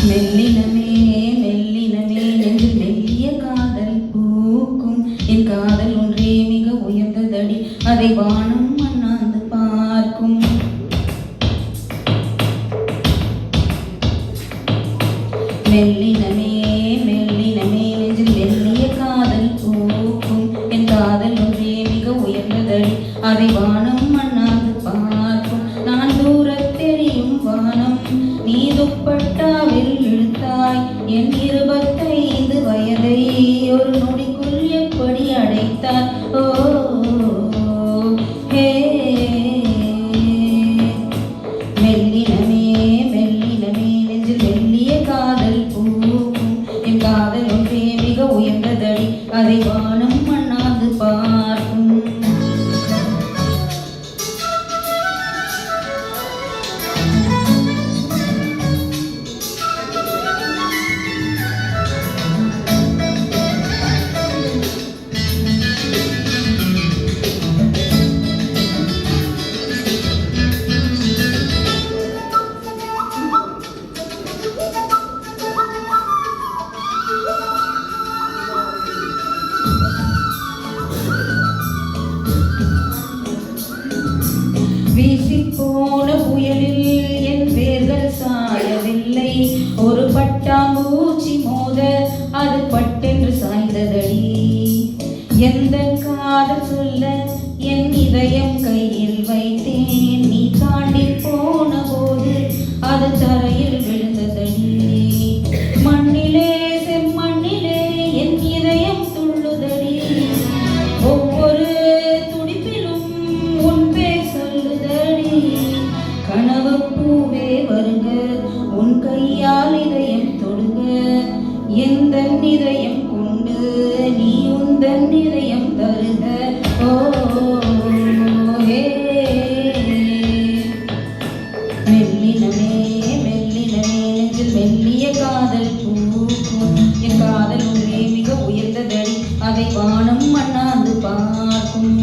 மெல்லினமே மெல்லினமே நெஞ்சில் மெல்லிய காதல் பூக்கும் என் காதல் ஒன்றே மிக உயர்ந்ததடி அதை வானம் அண்ணாந்து பார்க்கும் மெல்லினமே மெல்லினமே நெஞ்சில் மெல்லிய காதல் பூக்கும் என் காதல் ஒன்றே மிக உயர்ந்ததடி அதை வானம் அண்ணாந்து பார்க்கும் நான் தூரத் தெரியும் வானம் நீ துப்பட்டாவில் இழுத்தாய் என் 25 வயதை ஒரு நொடிக்குள் எப்படி அடைத்தாய் ஓ ஹே மெல்லினமே மெல்லினமே நெஞ்சில் மெல்லிய காதல் பூக்கும் என் காதல் ஒன்றே மிக உயர்ந்ததடி அதை வானம் அண்ணாந்து பார்க்கும் வீசிப்போன புயலில் என் வேர்கள் சாயவில்லை ஒரு பட்டாம்பூச்சி மோத அது பட்டென்று சாய்ந்ததடி எந்த காதல் சொல்ல என் இதயம் கையில் வைத்தேன் நீ தாண்டி போன போது அது தரையில் விழுந்ததடி மண்ணிலே செம்மண்ணிலே என் இதயம் துள்ளுதடி ஒவ்வொரு துடிப்பிலும் உன் பேர் சொல்லுதடி கனவு பூவே வருக உன் கையால் இதயம் தொடுக எந்த இதயம் கொண்டு நீ உந்தன் இதயம் தருக ஓ ஹே மெல்லினமே மெல்லினமே நெஞ்சில் மெல்லிய காதல் பூக்கும் என் காதல் ஒன்றே மிக உயர்ந்ததடி அதை வானம் அண்ணாந்து பார்க்கும்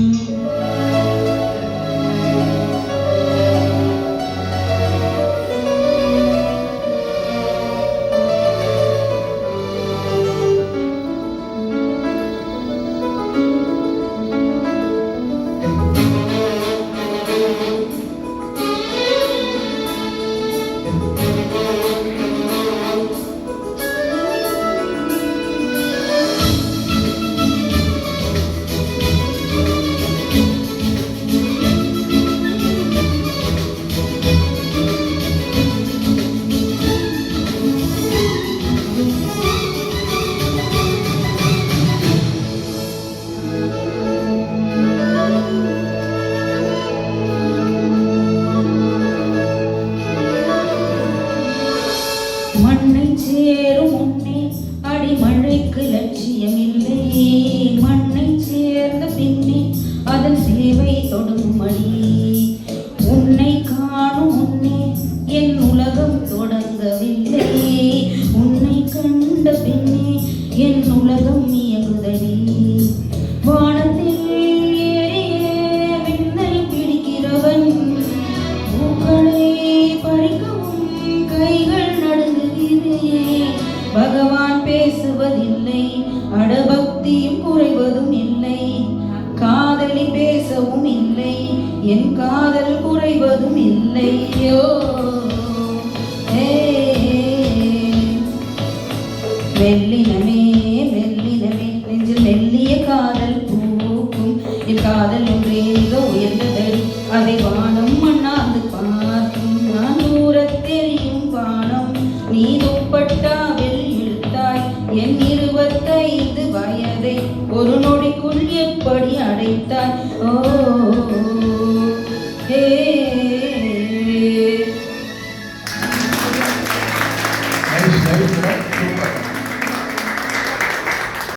மண்ணை சேரும் முன்னே அடிமழைக்கு லட்சியமில்லை மண்ணை சேர்ந்த பின்னே அதன் சேவை தொடும் மணி உன்னை காணும் முன்னே என் உலகம் தொடங்கவில்லை உன்னை கண்ட பின்னே என் உலகம் இயங்குதடி வானத்தில் ஏறிய விண்ணை பிடிக்கிறவன் பூக்களை பறிக்கவும் கைகள் பகவான் பேசுவதில்லை அடபக்தியும் குறைவதும் இல்லை காதலி பேசவும் இல்லை என் காதல் குறைவதும் இல்லையோ மெல்லினமே மெல்லினமே நெஞ்சில் மெல்லிய காதல் பூக்கும் என் காதல் ஒன்றே மிக உயர்ந்ததடி அதை வானம் அண்ணாந்து பார்க்கும் நான் தூரத் தெரியும் வானம் நீ துப்பட்டா